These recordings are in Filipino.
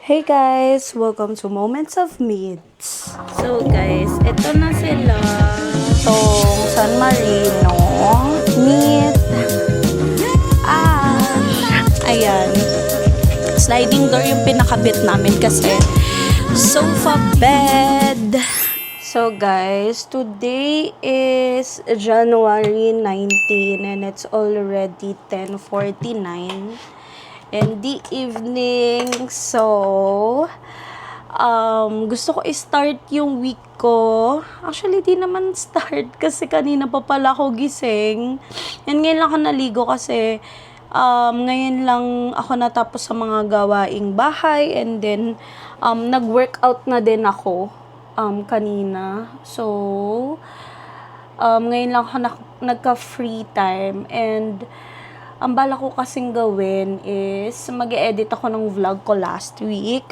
Hey guys! Welcome to Moments of Meets. So guys, ito na sila. So, San Marino. Meet. Ayan. Sliding door yung pinakabit namin kasi sofa bed. So guys, today is January 19 and it's already 10:49 in the evening. So, gusto ko i-start yung week ko. Actually, di naman start kasi kanina pa pala ako gising. And ngayon lang ako naligo kasi ngayon lang ako natapos sa mga gawaing bahay and then nag-workout na din ako kanina. So, ngayon lang ako nagka-free time and ang bala ko kasing gawin is mag-edit ako ng vlog ko last week.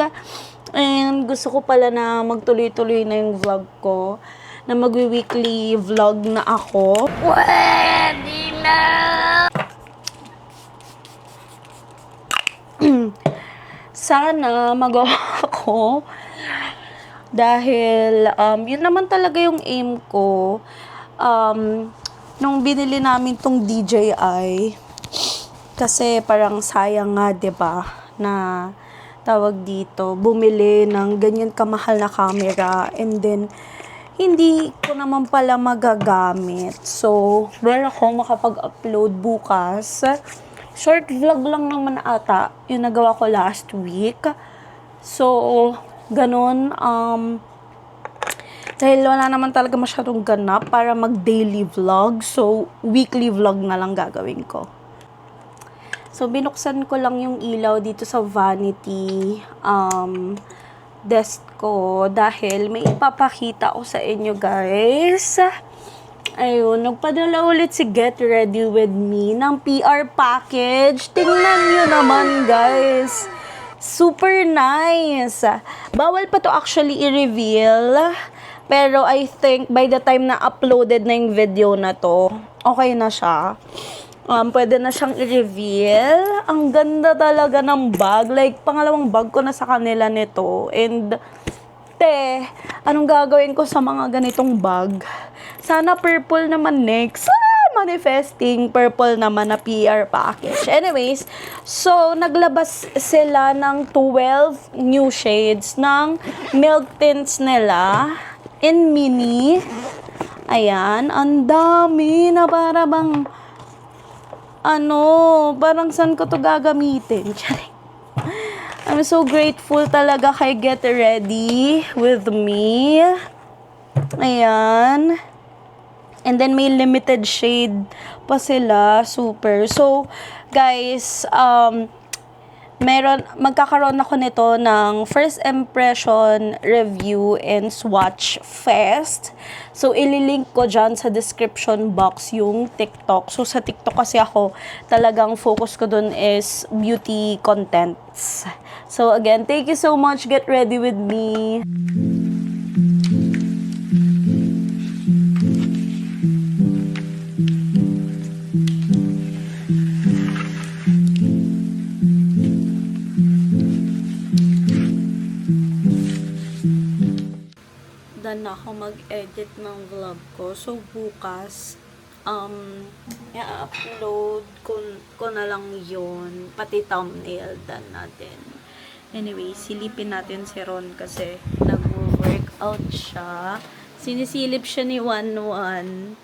And gusto ko pala na magtuloy-tuloy na yung vlog ko. Na magwi-weekly vlog na ako. Pwede na! Sana magawa ko. Dahil yun naman talaga yung aim ko. Nung binili namin tong DJI, kasi parang sayang nga, 'di ba, na tawag dito, bumili ng ganyan kamahal na camera and then hindi ko naman pala magagamit. So, meron ako makapag-upload bukas. Short vlog lang naman ata yung nagawa ko last week. So, ganun, dahil wala naman talaga masyadong ganap para mag-daily vlog. So, weekly vlog na lang gagawin ko. So, binuksan ko lang yung ilaw dito sa vanity desk ko dahil may ipapakita ko sa inyo, guys. Ayun, nagpadala ulit si Get Ready With Me ng PR package. Tingnan nyo naman, guys. Super nice. Bawal pa to actually i-reveal. Pero I think by the time na uploaded na yung video na to, okay na siya. Pwede na siyang i-reveal. Ang ganda talaga ng bag. Like, pangalawang bag ko na sa kanila nito. And, anong gagawin ko sa mga ganitong bag? Sana purple naman next. Manifesting purple naman na PR package. Anyways, so, naglabas sila ng 12 new shades ng milk tints nila in mini. Ayan, ang dami na para bang parang saan ko to gagamitin? I'm so grateful talaga kay Get Ready With Me. Ayan. And then may limited shade pa sila. Super. So, guys, magkakaroon ako nito ng first impression review and swatch fest. So, ililink ko dyan sa description box yung TikTok. So, sa TikTok kasi ako, talagang focus ko dun is beauty contents. So, again, thank you so much. Get Ready With Me. Na ako mag-edit ng vlog ko. So, bukas, i-upload ko na lang yun. Pati thumbnail dan natin. Anyway, silipin natin si Ron kasi nag-workout siya. Sinisilip siya ni Wanwan.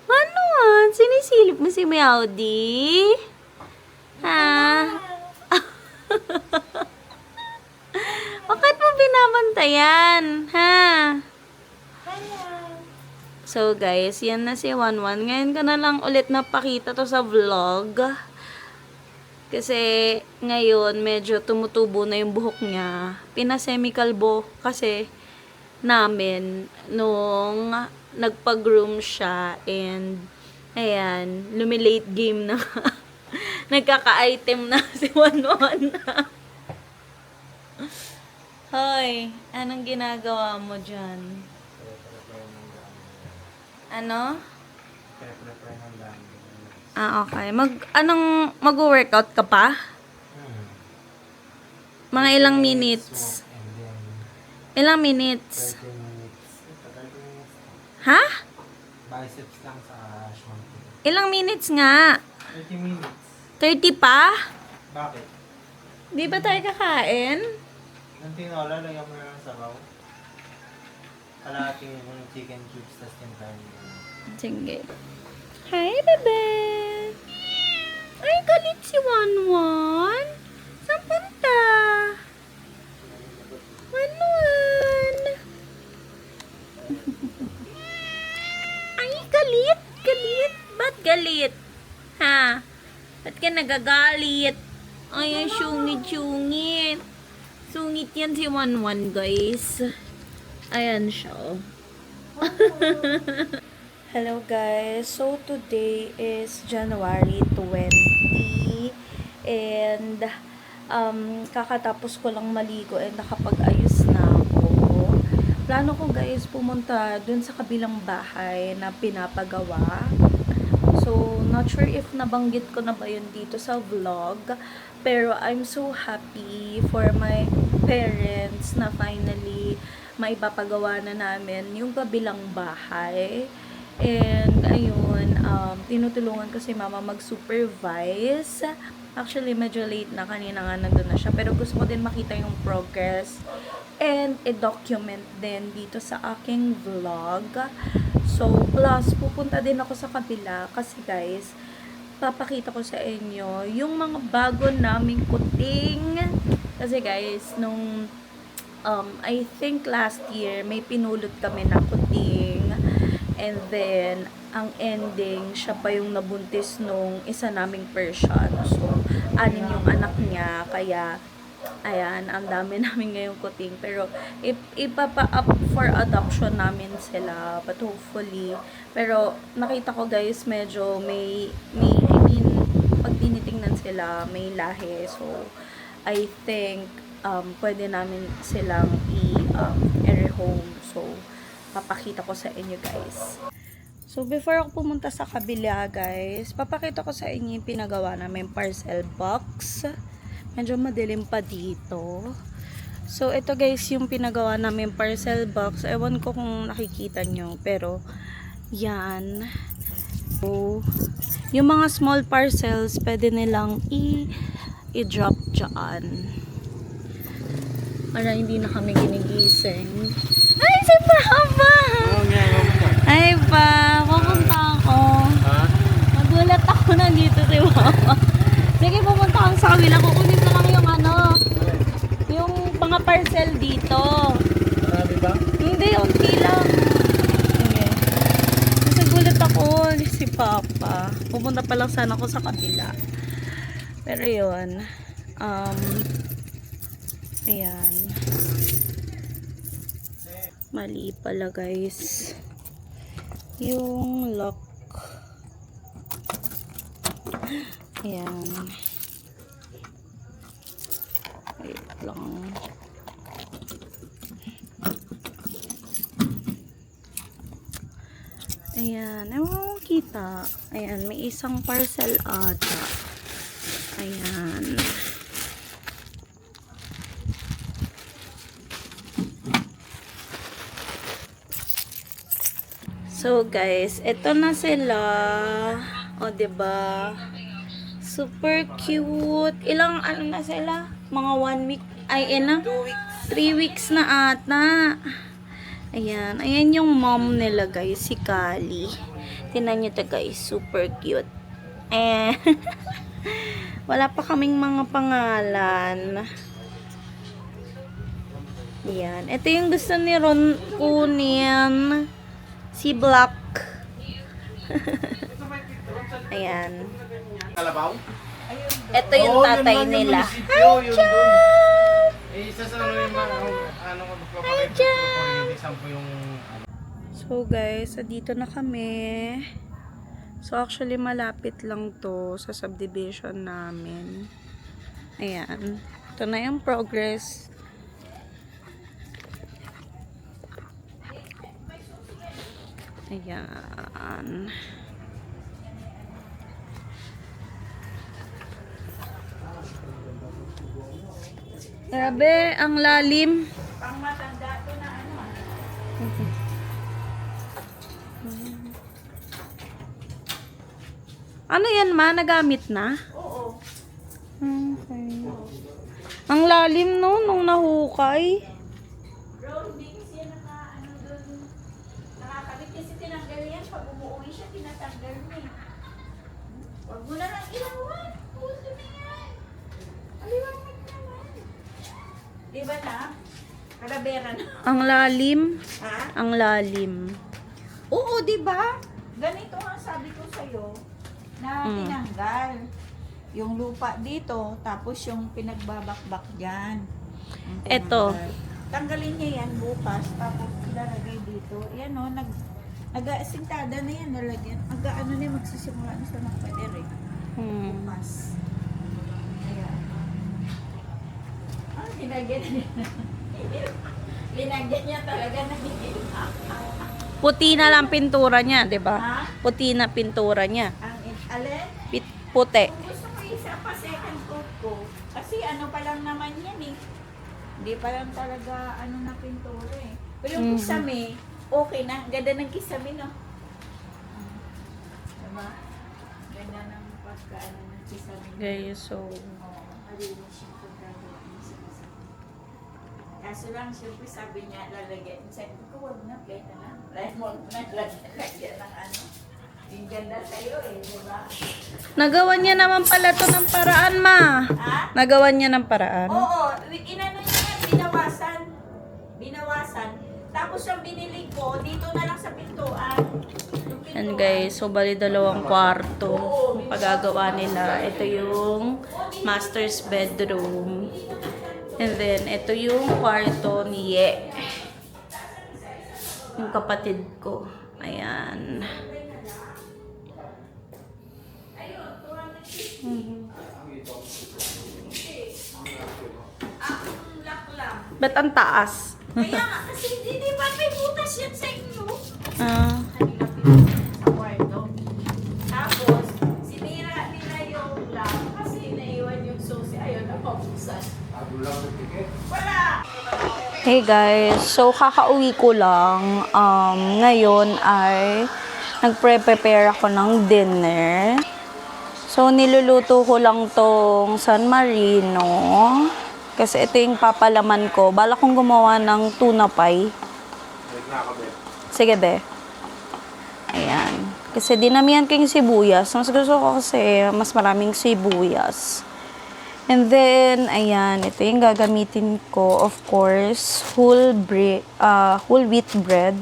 Wanwan, sinisilip mo si Meowdy? Ha? Bakit mo binabantayan? Ha? So guys, yan na si Wanwan. Ngayon ko na lang ulit napakita to sa vlog. Kasi ngayon medyo tumutubo na yung buhok niya. Pinasemikalbo kasi namin nung nagpa-groom siya and ayan, lumilate game na. Nagkaka-item na si Wanwan. Hoy, anong ginagawa mo dyan? Ano? Okay. Mag-workout ka pa? Mga ilang minutes? And then, Ilang minutes? 30 minutes. Ito, 30 minutes. Ha? Biceps lang sa shunting. Ilang minutes nga? 30 minutes. 30 pa? Bakit? Di ba tayo kakain? Nang tinola, lagyan mo na lang sabaw. Kalahating yung chicken cubes, tas tintahan mo. Sige. Hi, bebe! Ay, galit si Wanwan. Saan punta? Wanwan! Ay, galit! Galit! Ba't galit? Ha? Ba't ka nagagalit? Ay, ang sungit-sungit. Sungit yan si Wanwan, guys. Ayan siya, oh. Hello guys, so today is January 20 and kakatapos ko lang maligo and nakapag-ayos na ako. Plano ko guys pumunta dun sa kabilang bahay na pinapagawa. So, not sure if nabanggit ko na ba yun dito sa vlog, pero I'm so happy for my parents na finally maipapagawa na namin yung kabilang bahay. And, ayun, tinutulungan ko si mama mag-supervise. Actually, medyo late na. Kanina nga nandun na siya. Pero gusto ko din makita yung progress. And, i-document din dito sa aking vlog. So, plus, pupunta din ako sa kabila. Kasi, guys, papakita ko sa inyo yung mga bago naming kuting. Kasi, guys, nung I think last year, may pinulot kami na kuting. And then, ang ending, siya pa yung nabuntis nung isa naming Persian. So, 6 yung anak niya. Kaya, ayan, ang dami namin ngayong kuting. Pero, ipapa-up for adoption namin sila. But hopefully, pero nakita ko guys, medyo I mean, pag tinitingnan sila, may lahi. So, I think, pwede namin silang i-rehome. So, papakita ko sa inyo guys. So, before ako pumunta sa kabila guys, papakita ko sa inyo yung pinagawa namin parcel box. Medyo madilim pa dito. So, ito guys yung pinagawa namin parcel box. Ewan ko kung nakikita nyo, pero yan. So, yung mga small parcels, pwede nilang i-drop dyan. Para hindi na kami ginigising. Ay, si Papa! Ay pa, pupunta ako. Ha? Nagulat ako nandito si Papa. Sige, pumunta ako sa kabila. Kukunin ko lang yung yung mga parcel dito. Marami ba? Hindi, unti lang. Sige. Kasi gulat ako si Papa. Pupunta pa lang sana ako sa kabila. Pero yun. Ayan. Mali pala guys. Yung lock. Ayan. Wait lang. Ayan. Ewan ko kita. Ayan. May isang parcel ata. Ayan. So guys, ito na sila. O, diba? Super cute. Ilang ano na sila? Mga 1 week. Ay, 2 weeks. 3 weeks na ata. Ayan. Ayan yung mom nila guys, si Kali. Tingnan nyo to guys, super cute. Eh. Wala pa kaming mga pangalan. Ayan. Ito yung gusto ni Ron kunin. Si Black. Ayan. Kalabaw? Ito yung tatay nila. Hi, Chad! Eh, isa sa yung Hi, Chad! So guys, dito na kami. So actually malapit lang to sa subdivision namin. Ayan. Ito na yung progress. Ayan. Grabe, ang lalim. Pang matanda to na ano. Ano yan ma? Nagamit na? Oo. Okay. Ang lalim no, nung nahukay. Bro, hindi kasi yan ano doon. Nakakabit kasi tinanggal yan. Pag umuwi siya, tinatanggal mo eh. Huwag mo na lang ilawan. Puso na yan. Aliwanag naman. Di ba na? Karabera na. Ang lalim. Ha? Ang lalim. Oo, di ba? Ganito ang sabi ko sa'yo na tinanggal yung lupa dito, tapos yung pinagbabakbak dyan. Ang Eto. tinanggal. Tanggalin niya yan bukas, tapos ilalagay dito. Yan o, nag-asintada na yan, nalagyan. Ano na yung magsisimula na sa mga pader eh. Bukas. Ayan. Ah, linagyan niya. Linagyan niya talaga na Puti na lang pintura niya, 'di ba? Ha? Puti na pintura niya. Ang alin? Puti. Kung gusto ko isa pa second coat ko, kasi ano pa lang naman yan eh. Hindi pa lang talaga ano na pintura eh. Pero yung kisame, okay na. Ganda ng kisame no? Diba? Ganda ng pagkaano ng kisame. Okay, so Oo, malinis yung pagkagawa niya sa kisame. Kaso lang, siyempre sabi niya, lalagyan. Sabi ko, huwag na, plate na. Lemon na, lagyan ng ano. Yung ganda sa'yo eh, diba? nagawa niya naman pala to ng paraan, ma. Ha? Nagawa niya ng paraan. Oo, inano niya yan, binawasan. Binawasan. Tapos yung binili ko, dito na lang sa pintuan. Yung pintuan. And guys, so bali 2 kwarto ang pagagawa nila. Ito yung master's bedroom. And then, ito yung kwarto ni Ye. Yung kapatid ko. Ayan. Ang lock lang. Ba't ang taas? Kaya nga, kasi hindi ba may butas yan sa inyo? Ah, Kanina pinutin sa kwarto. Tapos, sinira nila yung lock kasi naiwan yung susi. Ayaw na mabusan. Wala! hey guys, so kakauwi ko lang. Ngayon ay nagpre-prepare ako ng dinner. So, niluluto ko lang tong San Marino. Kasi ito yung papalaman ko. Bala kong gumawa ng tuna pie. Sige, be. Ayan. Kasi dinamihan ko yung sibuyas. Mas gusto ko kasi mas maraming sibuyas. And then, ayan. Ito yung gagamitin ko. Of course, whole wheat bread.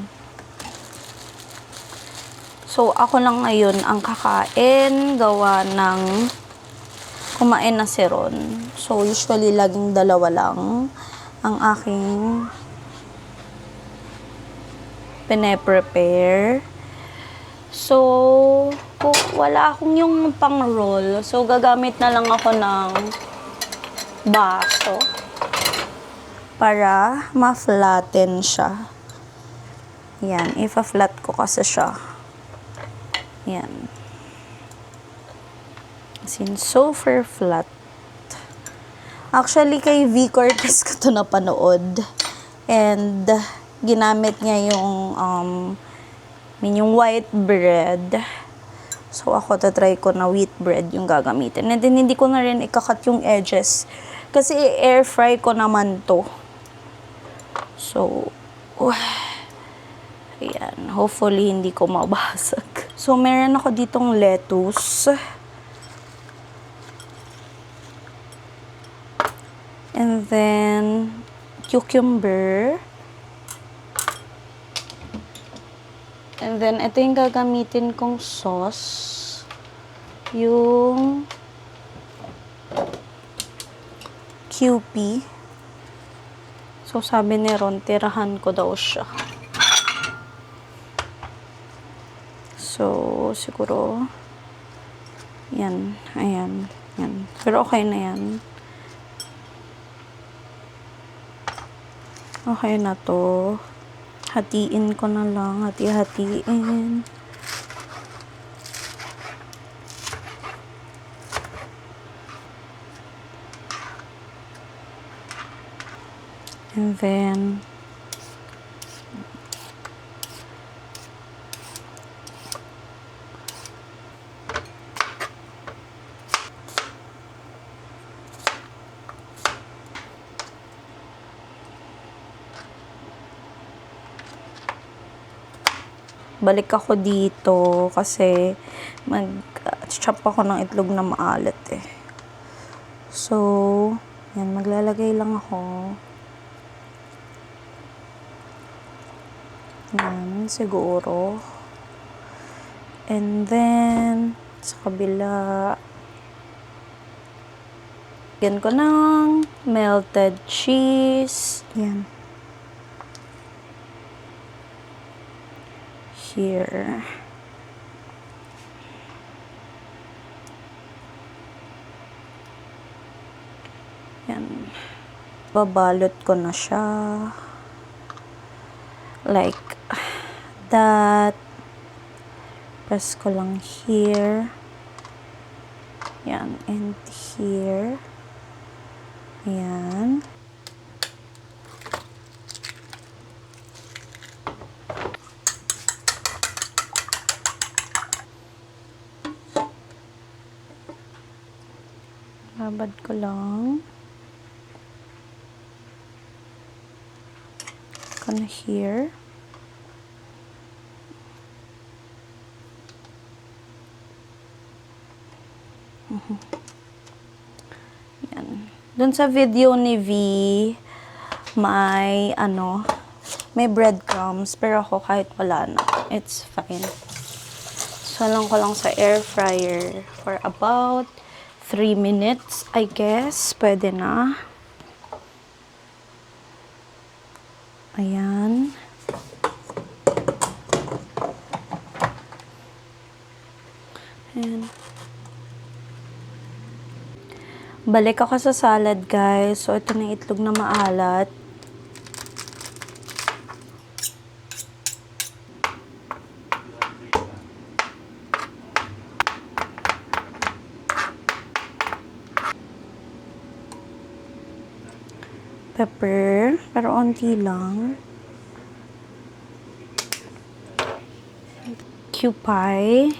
So, ako lang ngayon ang kakain, gawa ng kumain na si Ron. So, usually, laging 2 lang ang aking pine-prepare. So, wala akong yung pang-roll. So, gagamit na lang ako ng baso para ma-flatten siya. Yan, ipa-flat ko kasi siya. Yan. As in, super flat. Actually, kay V. Cortez ko ito napanood. And, ginamit niya yung white bread. So, ako tatry ko na wheat bread yung gagamitin. And then, hindi ko na rin ikakat yung edges. Kasi, air fry ko naman to. So, ayan. Hopefully, hindi ko mabasag. So, meron ako ditong lettuce. And then, cucumber. And then, ito yung gagamitin kong sauce. Yung QP. So, sabi ni Ron, tirahan ko daw siya. So, siguro, yan, ayan, yan. Pero okay na yan. Okay na to. Hatiin ko na lang, hati-hatiin. And then, balik ako dito kasi mag-chop ako ng itlog na maalat eh. So, yan, maglalagay lang ako. Yan, siguro. And then, sa kabila, lagyan ko ng melted cheese. Yan. Here. Yan. Babalot ko na siya. Like that. Press ko lang here. Yan. And here. Yan. Babad ko lang. Kana here. Yan. Dun sa video ni V, may breadcrumbs, pero ako kahit wala na, it's fine. So, lang ko lang sa air fryer for about 3 minutes, I guess. Pwede na. Ayan. Ayan. Balik ako sa salad, guys. So, ito na yung itlog na maalat. Pepper, pero onti lang. Cupay.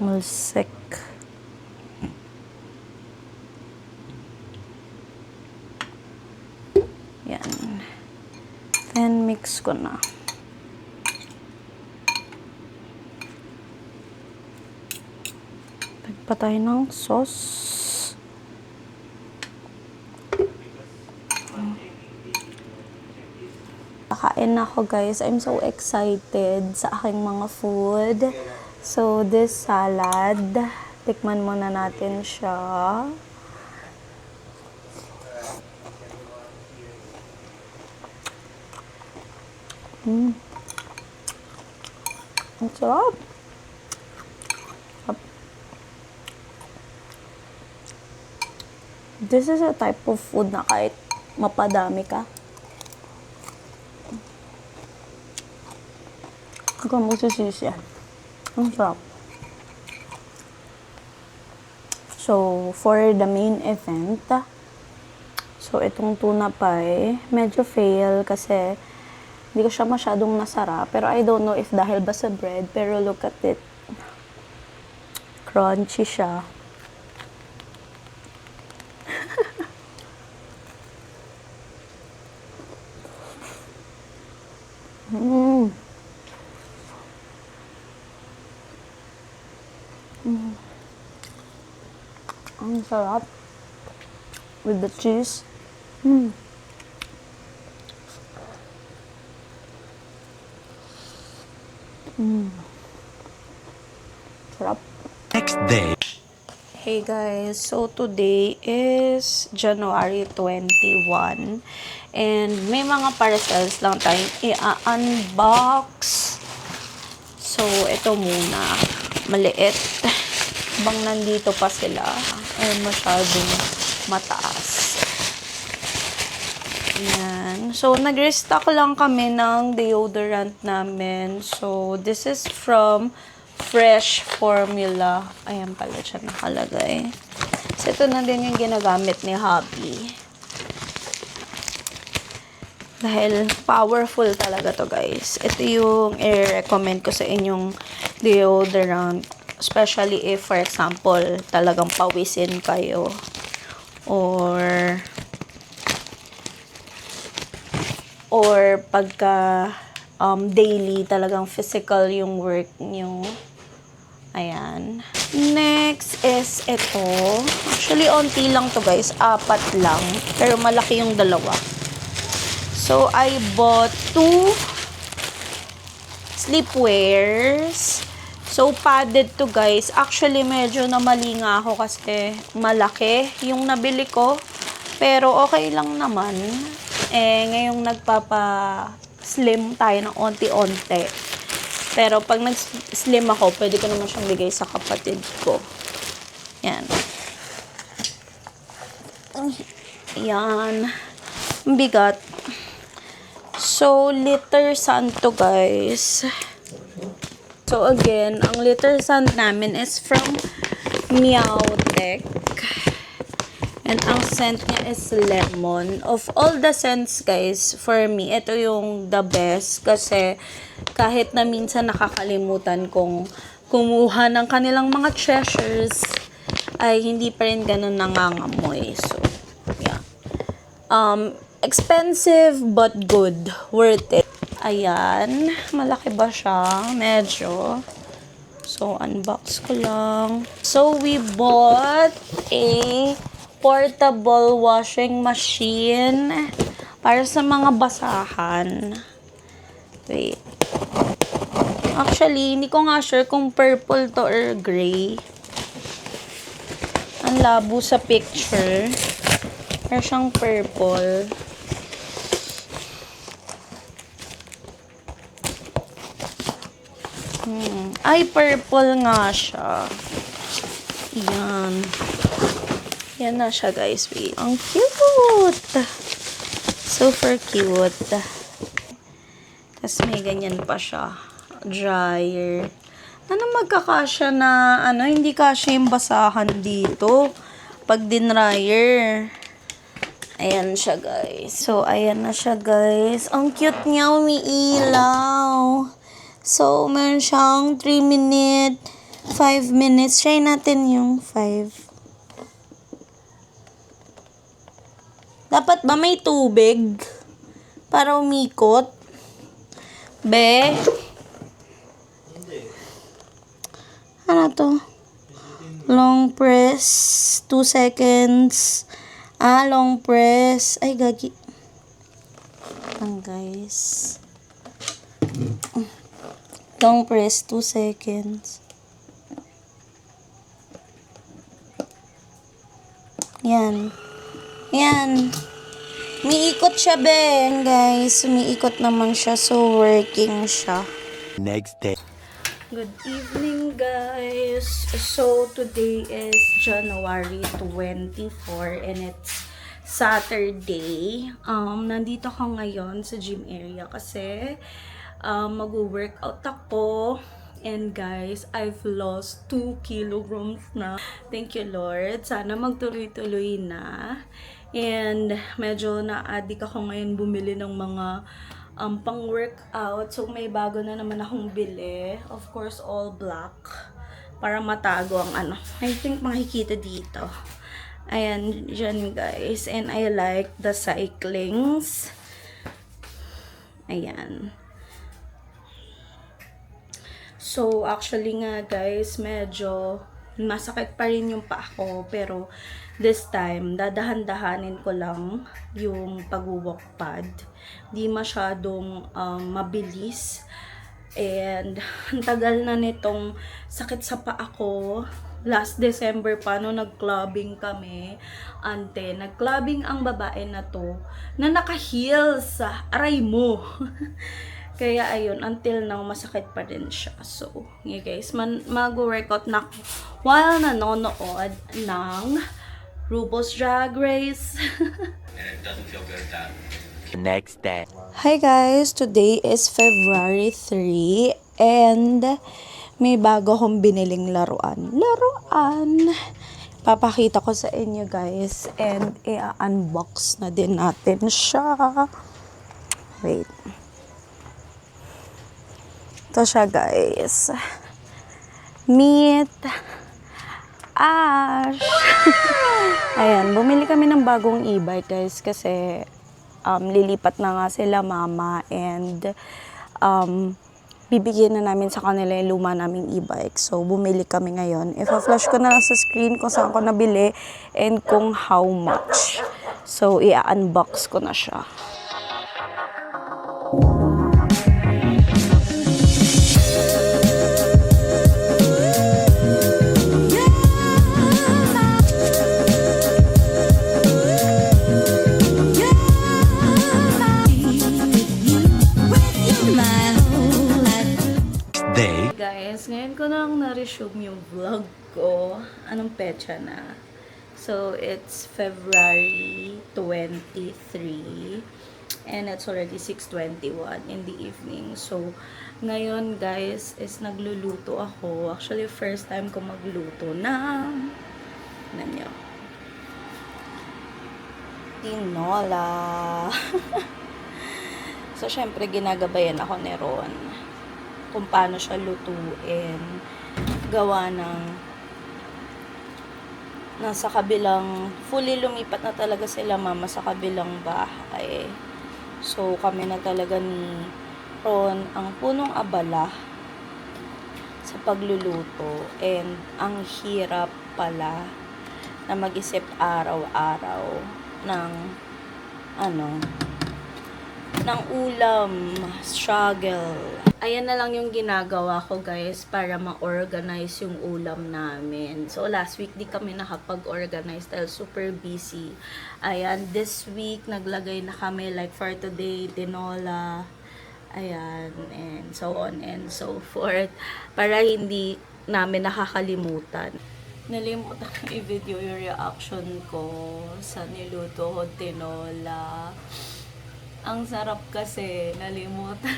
Mulsik. Yan. Then, mix ko na. Patay ng sauce. Kakain na ako, guys. I'm so excited sa aking mga food. So, this salad, tikman muna natin siya. Ang sarap. This is a type of food na kahit mapadami ka, huwag kang magsisisi. Ang sarap. So, for the main event, so itong tuna pie, medyo fail kasi hindi ko siya masyadong nasarap. Pero I don't know if dahil ba sa bread, pero look at it. Crunchy siya. Ang sarap. With the cheese. Sarap. Next day. Hey guys, so today is January 21 and may mga parcels lang tayong i-unbox. So, ito muna. Maliit. Bang nandito pa sila. Ay, masyadong mataas. Ayan. So, nag-restock lang kami ng deodorant namin. So, this is from Fresh Formula. Ayan pala siya nakalagay. So, ito na din yung ginagamit ni hubby. Dahil powerful talaga to guys. Ito yung i-recommend ko sa inyong deodorant. Especially if, for example, talagang pawisin kayo. Or pagka daily, talagang physical yung work nyo. Ayan. Next is ito. Actually, onti lang to guys. 4 lang. Pero malaki yung dalawa. So, I bought 2 sleepwears. So, padded to guys. Actually, medyo namali nga ako kasi malaki yung nabili ko. Pero, okay lang naman. Ngayong nagpapa-slim tayo ng onti-onti. Pero, pag nag-slim ako, pwede ko naman siyang bigay sa kapatid ko. Yan. Yan. Bigat. So, litter sand to guys. So, again, ang litter sand namin is from Meowtech. And ang scent niya is lemon. Of all the scents guys, for me, ito yung the best. Kasi, kahit na minsan nakakalimutan kong kumuha ng kanilang mga treasures, ay hindi pa rin ganun nangangamoy. So, yeah. Expensive but good. Worth it. Ayan. Malaki ba siya? Medyo. So, unbox ko lang. So, we bought a portable washing machine para sa mga basahan. Wait. Actually, hindi ko nga sure kung purple to or gray. Ang labo sa picture. Pero siyang purple. Ay, purple nga siya. Yan. Yan na siya, guys. Wait. Ang cute! Super cute. Tapos may ganyan pa siya. Dryer. Ano magkakasya na, hindi kasya yung basahan dito. Pag dinryer. Ayan siya, guys. So, ayan na siya, guys. Ang cute niya, umiilaw. So, meron siyang 3 minute, 5 minutes. Try natin yung 5. Dapat ba may tubig? Para umikot? Be? Ano to? Long press. 2 seconds. Long press. Ay, gagi. Lang, guys. Long press, 2 seconds. Yan. Yan. Umiikot siya, Ben. Guys, umiikot naman siya. So, working siya. Next day. Good evening, guys. So, today is January 24 and it's Saturday. Nandito ako ngayon sa gym area kasi mag-workout ako. And guys, I've lost 2 kilograms na. Thank you, Lord. Sana magtuloy-tuloy na. And medyo na-addict ako ngayon bumili ng mga pang-workout. So, may bago na naman akong bili. Of course, all black. Para matago ang I think makikita dito. Ayan, dyan guys. And I like the cyclings. Ayan. So, actually nga guys, medyo masakit pa rin yung paa ko. Pero, this time, dadahan-dahanin ko lang yung pag-walk pad. Di masyadong mabilis. And, ang tagal na nitong sakit sa paa ko. Last December pa, no, nag-clubbing kami. Ante, nag-clubbing ang babae na to, na naka-heels. Aray mo! Kaya ayun, until now, masakit pa rin siya. So, yeah guys, mag-workout na ako while nanonood ng RuPaul's Drag Race. And it doesn't feel good that. Next day. Hi guys, today is February 3 and may bago akong biniling laruan. papakita ko sa inyo guys and i-unbox na din natin siya. Wait. Ito siya guys. Meet Ash. Ayan, bumili kami ng bagong e-bike guys kasi lilipat na nga sila mama and bibigyan na namin sa kanila yung luma naming e-bike. So, bumili kami ngayon. Ipa-flash ko na lang sa screen kung saan ko nabili and kung how much. So, i-unbox ko na siya. Day. Guys, ngayon ko lang na-resume yung vlog ko. Anong petsa na? So, it's February 23 and it's already 6:21 in the evening. So, ngayon guys, is nagluluto ako. Actually, first time ko magluto ng tinola. So, syempre, ginagabayan ako ni Ron kung paano siya lutuin. Gawa ng nasa kabilang, fully lumipat na talaga sila mama sa kabilang bahay. So, kami na talaga ni Ron ang punong abala sa pagluluto. And ang hirap pala na mag-isip araw-araw ng ng ulam, struggle. Ayan na lang yung ginagawa ko guys para ma-organize yung ulam namin. So last week di kami nakapag-organize dahil super busy. Ayan, this week naglagay na kami like for today, tinola, ayan, and so on and so forth para hindi namin nakakalimutan. Nalimutan ko i-video yung reaction ko sa niluto ko tinola. Ang sarap kasi, nalimutan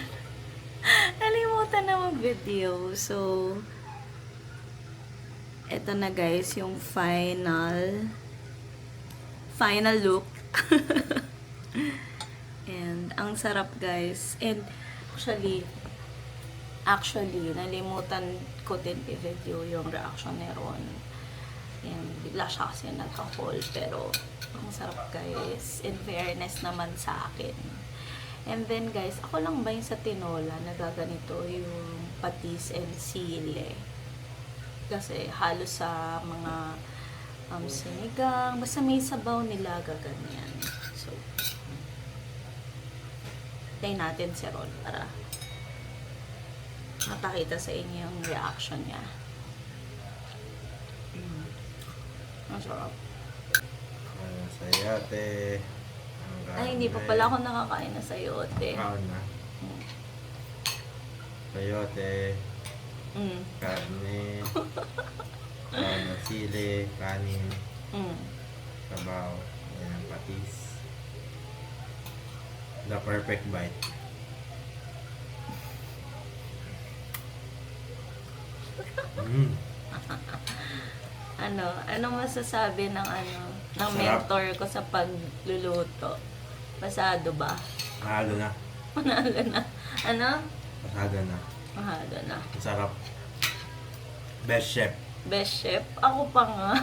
na mag-video. So, eto na guys, yung final look. And, ang sarap guys. And, actually, nalimutan ko din i-video yung reaction ni Ron. And, bigla siya kasi nagka-call. Pero, ang sarap guys. In fairness naman sa akin. And then guys, ako lang ba yung sa tinola nagaganito yung patis and sile. Kasi halos sa mga sinigang, basta may sabaw nila gaganyan. So, tayo natin si Ron para mapakita sa inyo yung reaction niya. Ang sarap. Sayote. Ay, hindi pa pala ako nakakain na sayote. Kaon na. Sayote. Karne. Kaon na sili. Kanin. Sabaw. Yan ang patis. The perfect bite. Ano masasabi ng Sarap. mentor ko sa pagluluto? Pasado ba? Mahalo na. Manalo na. Ano? Mahalo na. Mahalo na. Masarap. Best chef. Best chef? Ako pa nga.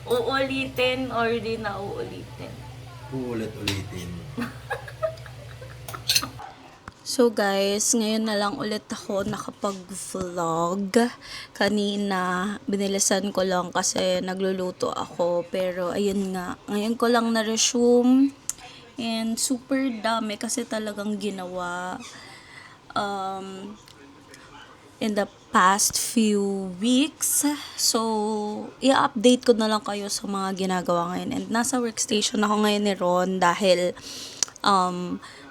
Uulitin or di na uulitin? Uulit-ulitin. So guys, ngayon na lang ulit ako nakapag-vlog. Kanina, binilisan ko lang kasi nagluluto ako. Pero ayun nga, ngayon ko lang na-resume. And super dami kasi talagang ginawa in the past few weeks. So, i-update ko na lang kayo sa mga ginagawa ngayon. And nasa workstation ako ngayon ni Ron dahil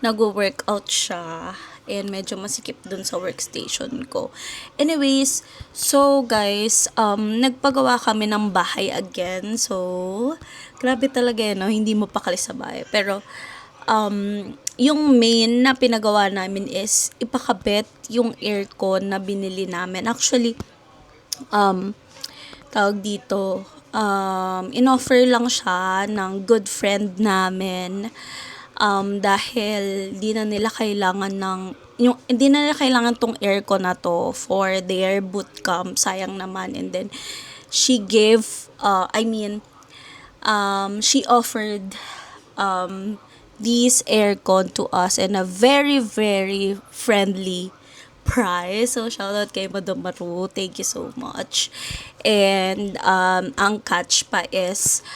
nag-workout siya and medyo masikip dun sa workstation ko. Anyways, so guys, nagpagawa kami ng bahay again. So, grabe talaga no? Hindi mo pakali sa bahay. Pero, yung main na pinagawa namin is ipakabit yung aircon na binili namin. Actually, tawag dito, inoffer lang siya ng good friend namin. Dahil di na nila kailangan hindi na nila kailangan tong aircon na to for their bootcamp. Sayang naman. And then, she gave, she offered, this aircon to us in a very, very friendly price. So, shoutout kay Madam Maru. Thank you so much. And, ang catch pa is,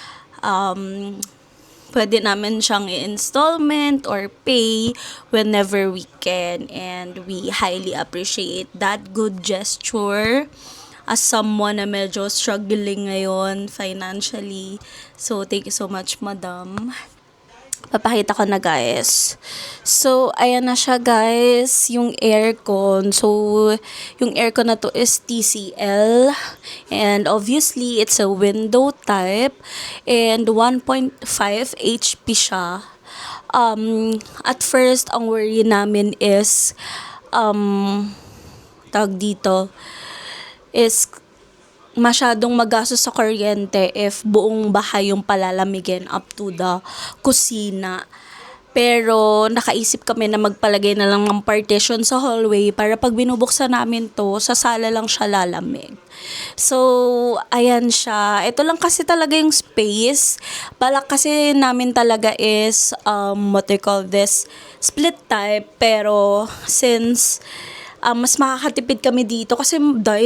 pwede namin siyang i-installment or pay whenever we can. And we highly appreciate that good gesture as someone na medyo struggling ngayon financially. So, thank you so much, Madam. Papakita ko na, guys. So, ayan na siya, guys. Yung aircon. So, yung aircon na to is TCL. And obviously, it's a window type. And 1.5 HP siya. At first, ang worry namin is, tawag dito, is masyadong magastos sa kuryente if buong bahay yung palalamigin up to the kusina. Pero nakaisip kami na magpalagay na lang ng partition sa hallway para pag binubuksan namin to, sa sala lang siya lalamig. So, ayan siya. Ito lang kasi talaga yung space. Balak kasi namin talaga is, what they call this, split type. Pero since mas makakatipid kami dito kasi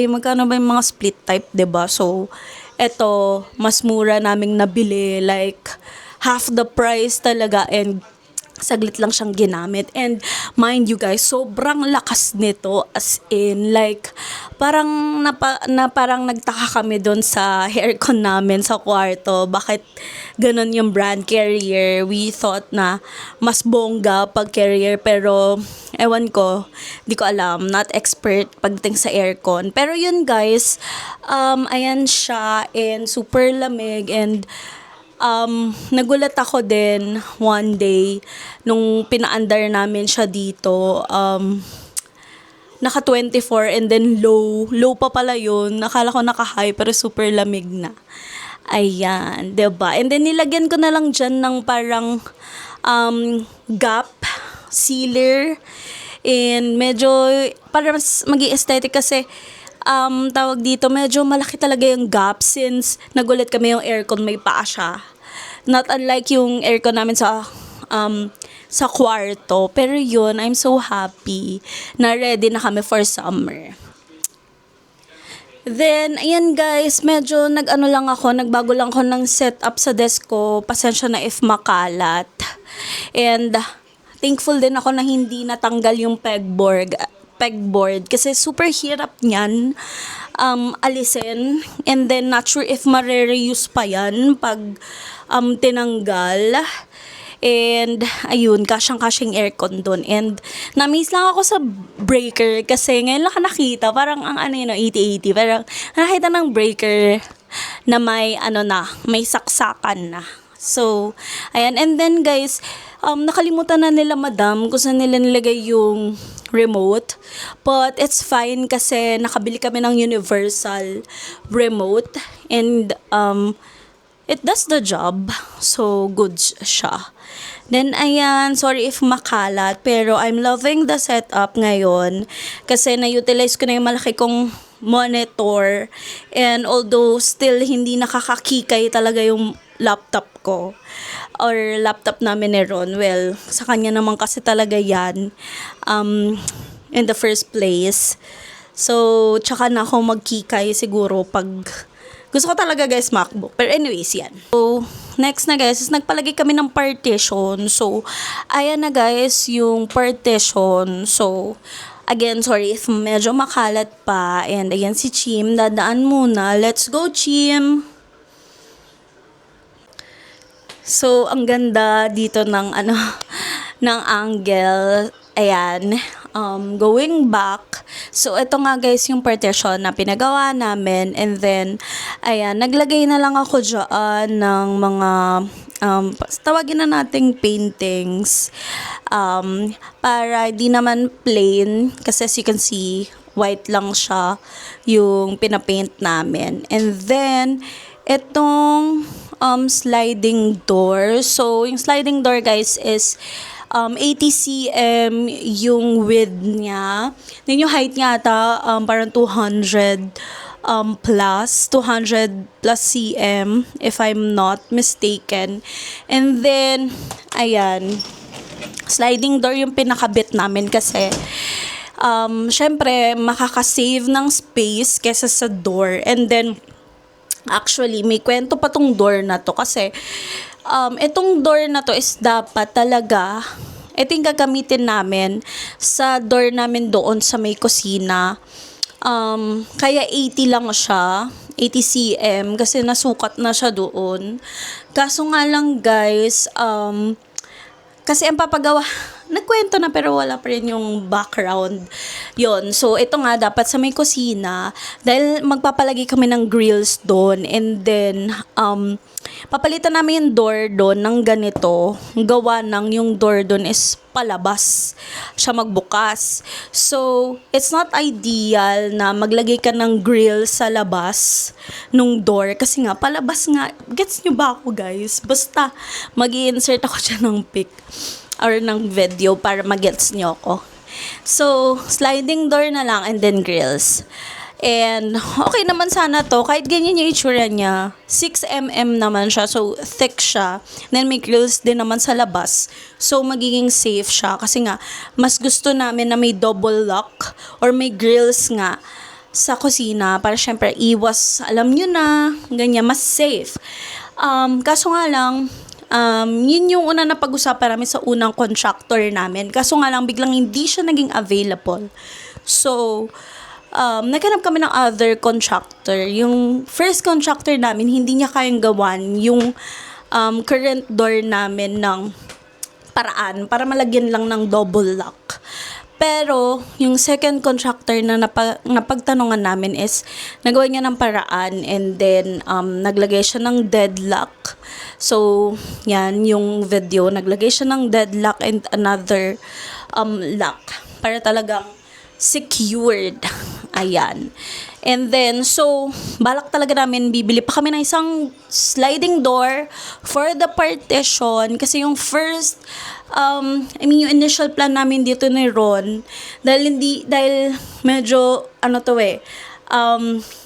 magkano ba yung mga split type, 'di ba? So, eto mas mura naming nabili, like half the price talaga, and saglit lang siyang ginamit. And mind you guys, sobrang lakas nito, as in like parang parang nagtaka kami doon sa aircon namin sa kwarto. Bakit ganun yung brand Carrier? We thought na mas bongga pag Carrier, pero ewan ko, di ko alam, not expert pagdating sa aircon. Pero yun guys, ayan siya, and super lamig. And nagulat ako din one day nung pinaandar namin siya dito. Naka 24 and then low pa pala yun. Nakala ko naka-high pero super lamig na. Ayan, 'di ba? And then nilagyan ko na lang diyan ng parang gap sealer. And medyo para mas maging aesthetic kasi tawag dito, medyo malaki talaga yung gap since nagulat kami yung aircon may paa siya. Not unlike yung aircon namin sa kwarto. Pero yun, I'm so happy na ready na kami for summer. Then, ayan guys, medyo nagbago lang ako ng setup sa desk ko. Pasensya na if makalat. And thankful din ako na hindi natanggal yung pegboard kasi super hirap niyan alisin. And then, not sure if mare-reuse pa yan pag tinanggal. And, ayun, kasyang-kasyang aircon dun. And, na-miss lang ako sa breaker kasi ngayon lang nakita, parang ang 80-80. Parang nakita ng breaker na may saksakan na. So, ayan. And then, guys, nakalimutan na nila Madam kung saan nila nilagay yung remote. But, it's fine kasi nakabili kami ng universal remote. And, it does the job. So, good siya. Then, ayan, sorry if makalat, pero I'm loving the setup ngayon kasi na-utilize ko na yung malaki kong monitor. And although still hindi nakakakikay talaga yung laptop ko or laptop namin ni Ron, well, sa kanya naman kasi talaga yan in the first place. So, tsaka na ako magkikay siguro pag gusto ko talaga guys MacBook. Pero anyways, yan. So, next na guys, is nagpalagay kami ng partition. So, ayan na guys yung partition. So, again, sorry if medyo makalat pa. And ayan si Chim, dadaan muna. Let's go, Chim! So, ang ganda dito ng ng angle. Ayan. Going back. So, ito nga guys yung partition na pinagawa namin. And then, ayan, naglagay na lang ako dyan ng mga, tawagin na nating paintings. Para di naman plain. Kasi as you can see, white lang siya yung pinapaint namin. And then, itong sliding door. So, yung sliding door guys is 80 cm yung width niya. Then yung height niya ata parang 200 plus cm if I'm not mistaken. And then, ayan, sliding door yung pinakabit namin kasi syempre makakasave ng space kesa sa door. And then actually may kwento pa tong door na to kasi itong door na to is dapat talaga ito yung gagamitin namin sa door namin doon sa may kusina. Kaya 80 lang siya, 80 cm kasi nasukat na siya doon. Kaso nga lang guys, kasi ang papagawa, nagkwento na pero wala pa rin yung background. Yon. So, ito nga, dapat sa may kusina, dahil magpapalagay kami ng grills doon. And then, papalitan namin yung door doon ng ganito. Gawa ng yung door doon is palabas siya magbukas. So, it's not ideal na maglagay ka ng grill sa labas nung door. Kasi nga, palabas nga. Gets nyo ba ako, guys? Basta, mag-i-insert ako dyan ng pic or ng video para mag-gets nyo ako. So, sliding door na lang and then grills. And, okay naman sana to. Kahit ganyan yung itsura niya. 6mm naman siya. So, thick siya. Then, may grills din naman sa labas. So, magiging safe siya. Kasi nga, mas gusto namin na may double lock or may grills nga sa kusina. Para syempre, iwas, alam nyo na, ganyan, mas safe. Kaso nga lang, yun yung una na pag-usapan namin sa unang contractor namin. Kaso nga lang, biglang hindi siya naging available. So, naghanap kami ng other contractor. Yung first contractor namin, hindi niya kayang gawan yung current door namin ng paraan para malagyan lang ng double lock. Pero, yung second contractor na napagtanungan namin is, nagawa niya ng paraan and then, naglagay siya ng deadlock. So, yan, yung video, naglagay siya ng deadlock and another lock para talagang secured. Ayan. And then, so, balak talaga namin, bibili pa kami ng isang sliding door for the partition. Kasi yung first, yung initial plan namin dito ni Ron, dahil medyo,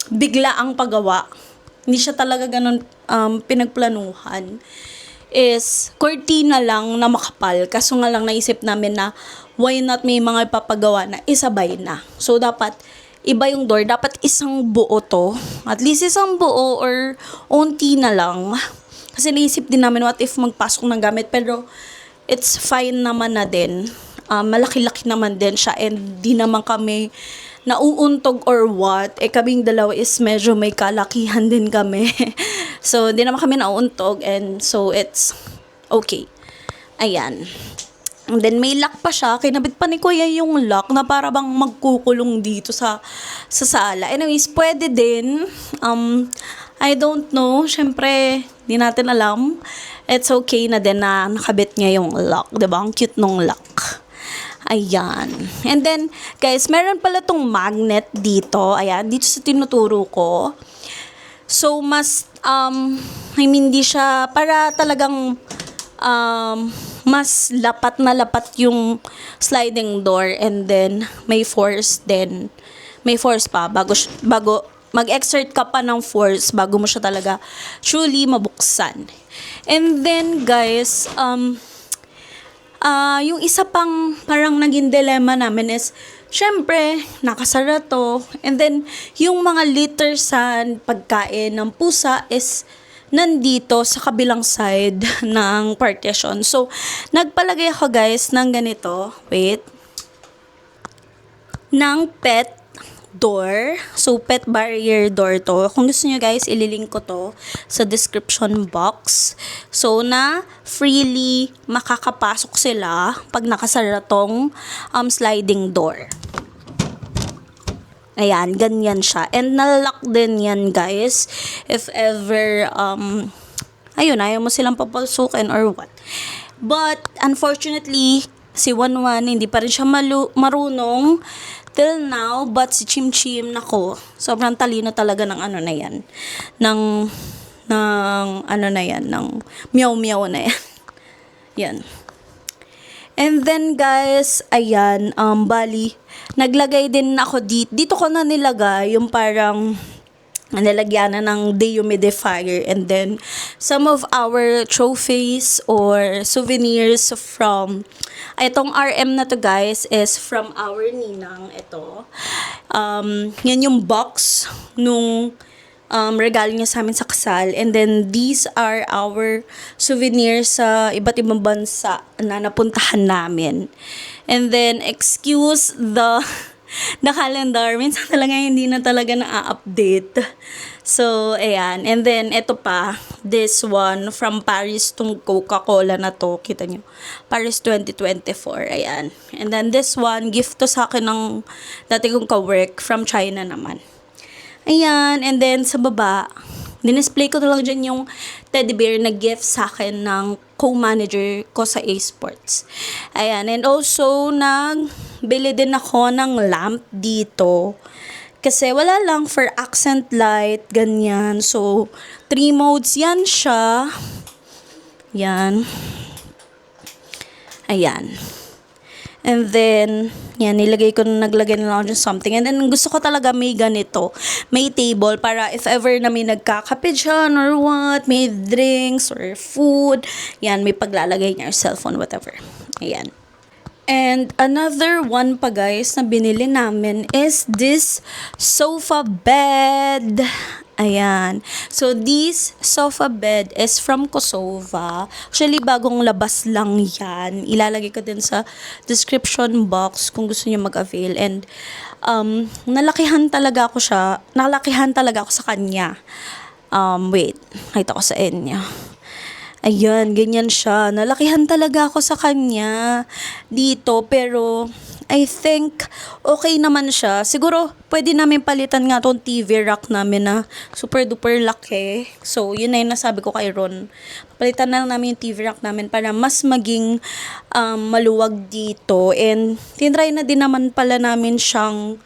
bigla ang paggawa. Hindi siya talaga ganun pinagplanuhan. Is, cortina lang na makapal. Kaso nga lang naisip namin na, why not may mga ipapagawa na isabay na. So, dapat, iba yung door. Dapat isang buo to. At least isang buo or unti na lang. Kasi naisip din namin, what if magpasok ng gamit. Pero, it's fine naman na din. Malaki-laki naman din siya. And di naman kami nauuntog or what. Kaming dalawa is medyo may kalakihan din kami. So, di naman kami nauuntog. And so, it's okay. Ayan. And then may lock pa siya. Kinabit pa ni Kuya yung lock na para bang magkukulong dito sa sala. Anyways, pwede din. I don't know. Syempre, di natin alam. It's okay na din na nakabit niya yung lock. Diba? Ang cute nung lock. Ayan. And then, guys, meron pala tong magnet dito. Ayan, dito sa tinuturo ko. So, mas, hindi siya, para talagang, mas lapat na lapat yung sliding door and then may force din. May force pa bago mag-exert ka pa ng force bago mo siya talaga truly mabuksan. And then guys, yung isa pang parang naging dilemma namin is syempre, nakasara to. And then, yung mga littersan, pagkain ng pusa is nandito sa kabilang side ng partition. So, nagpalagay ako guys ng ganito. Wait. Ng pet door. So, pet barrier door to. Kung gusto nyo guys, ililink ko to sa description box. So, na freely makakapasok sila pag nakasara tong sliding door. Ayan, ganyan siya. And nalock din yan, guys. If ever, ayaw mo silang papasukin or what. But, unfortunately, si Wanwan, hindi pa rin siya marunong till now, but si Chim Chim, nako, sobrang talino talaga ng ano na yan. Ng ano na yan, ng meow meow na yan. Yan. And then guys, ayan, bali, naglagay din ako dito. Dito ko na nilagay yung parang nilagyan na ng dehumidifier, and then some of our trophies or souvenirs from itong RM na to guys is from our ninang. Ito yan yung box nung regalo niya sa amin sa kasal, and then these are our souvenirs sa iba't ibang bansa na napuntahan namin. And then excuse the calendar, minsan talaga hindi na talaga na-update. So, ayan. And then, ito pa, this one from Paris, tong Coca-Cola na to, kita nyo, Paris 2024, ayan. And then, this one, gift to sa akin ng dati kong ka-work, from China naman. Ayan, and then, sa baba, dinisplay ko talaga dyan yung teddy bear na gift sa akin ng co-manager ko sa A-Sports. Ayan, and also, nagbili din ako ng lamp dito. Kasi wala lang for accent light, ganyan. So, 3 modes yan siya. Yan. Ayan. And then, yan, naglagay na lang dyan something. And then, gusto ko talaga may ganito. May table para if ever na may nagkakape dyan or what, may drinks or food. Yan, may paglalagay niya or cellphone, whatever. Ayan. And another one pa guys na binili namin is this sofa bed. Ayan. So, this sofa bed is from Kosova. Actually, bagong labas lang yan. Ilalagay ko din sa description box kung gusto niyo mag-avail. And, nalakihan talaga ako sa kanya. Wait. Nakita ko sa inyo. Ayan, ganyan siya. Nalakihan talaga ako sa kanya dito, pero I think okay naman siya. Siguro, pwede namin palitan nga tong TV rack namin na super duper laki. So, yun na yung nasabi ko kay Ron. Palitan na lang namin yung TV rack namin para mas maging maluwag dito. And, tinry na din naman pala namin siyang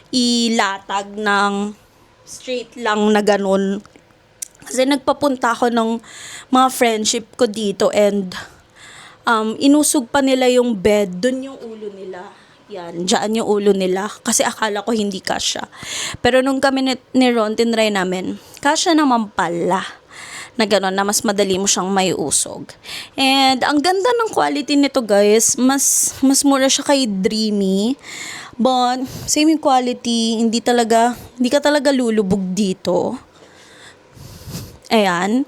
ilatag ng straight lang na ganun. Kasi nagpapunta ako ng mga friendship ko dito, and inusog pa nila yung bed. Doon yung ulo nila. Yan, dyan yung ulo nila. Kasi akala ko hindi kasya. Pero nung kami ni Ron, tinry namin, kasya naman pala. Na gano'n, na mas madali mo siyang may usog. And ang ganda ng quality nito guys. Mas mura siya kay Dreamy. But same yung quality. Hindi ka talaga lulubog dito. Ayan.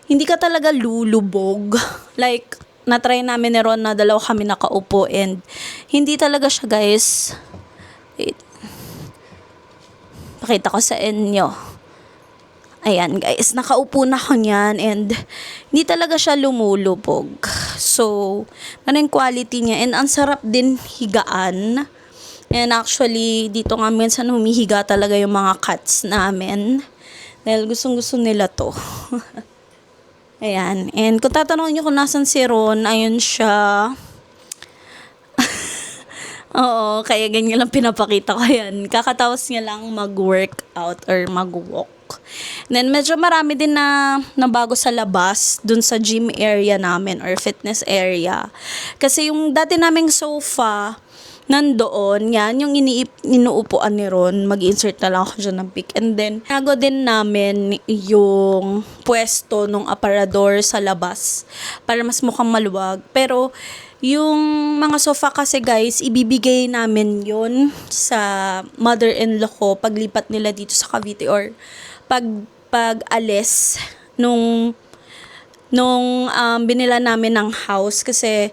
Hindi ka talaga lulubog. Like, na-try namin ni Ron na dalawa kami nakaupo, and hindi talaga siya guys. Wait. Pakita ko sa inyo. Ayan guys, nakaupo na ko niyan, and hindi talaga siya lumulubog. So, ano yung quality niya, and ang sarap din higaan. And actually, dito nga minsan humihiga talaga yung mga cats namin. Dahil gustong-gusto nila to. Ayan. And kung tatanungin nyo kung nasan si Ron, ayun siya. Oo, kaya ganyan lang pinapakita ko yan. Kakatawas niya lang mag-workout or mag-walk. Then, medyo marami din na bago sa labas, dun sa gym area namin or fitness area. Kasi yung dati naming sofa, nandoon, yan, yung inuupuan ni Ron, mag-insert na lang ako dyan ng pic. And then, nago din namin yung pwesto ng aparador sa labas para mas mukhang maluwag. Pero, yung mga sofa kasi guys, ibibigay namin yun sa mother-in-law ko paglipat nila dito sa Cavite or pag-alis nung binila namin ng house kasi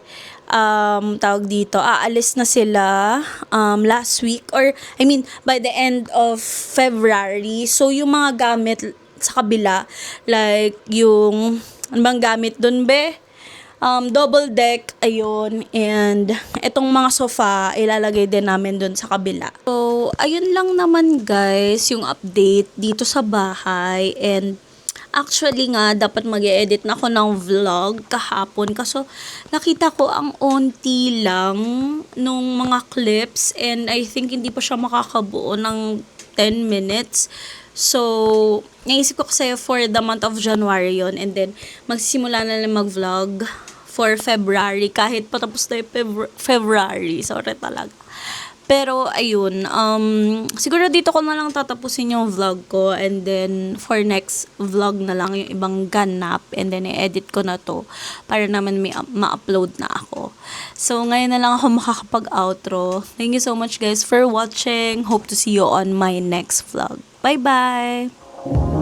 tawag dito, aalis na sila last week or I mean by the end of February. So yung mga gamit sa kabila, like yung ano bang gamit doon be? Double deck, ayun, and itong mga sofa ilalagay din namin doon sa kabila. So ayun lang naman guys yung update dito sa bahay, and Actually nga, dapat mag-edit na ako ng vlog kahapon. Kaso, nakita ko ang onti lang nung mga clips. And I think hindi pa siya makakabuo ng 10 minutes. So, naisip ko kasi for the month of January yon. And then, magsisimula na lang mag-vlog for February. Kahit patapos na yung February. Sorry talaga. Pero, ayun, siguro dito ko na lang tatapusin yung vlog ko, and then, for next vlog na lang yung ibang ganap, and then, i-edit ko na to, para naman may ma-upload na ako. So, ngayon na lang ako makakapag-outro. Thank you so much, guys, for watching. Hope to see you on my next vlog. Bye-bye!